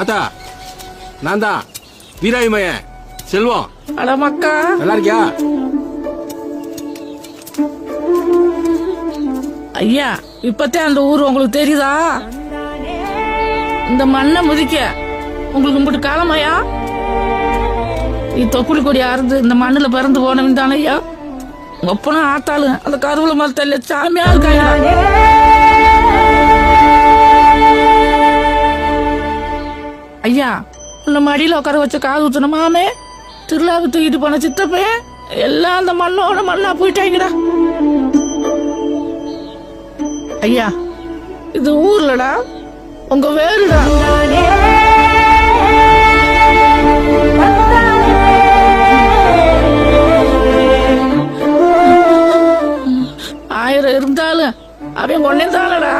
ஆத்தா, நான் தான் வீராய் மையன் செல்வம். அட மக்கா, நல்லா இருக்கியா? ஐயா இப்பத்தே அந்த ஊர் உங்களுக்கு தெரியுதா? இந்த மண்ணை முதிக்க உங்களுக்கு கும்பிட்டு காலமாயா? தொப்புள் கொடி அறுந்து இந்த மண்ணுல பிறந்து போனவன் தானே ஐயா. ஒப்பனும் ஆத்தாளு அந்த கருவுல மரத்தல்ல சாமியா இருக்காங்க. ஐயா உன்ன மடியில உட்கார வச்ச காது ஊத்துன மாமே, திருவிழாவுக்கு தூக்கிட்டு போன சித்தப்பையன் எல்லாம் அந்த மண்ணோட மண்ணா போயிட்டாங்கடா. ஐயா இது ஊர்லடா, உங்க வேறுடா. ஆயிரம் இருந்தாலும் அவன் ஒன்னே தானடா.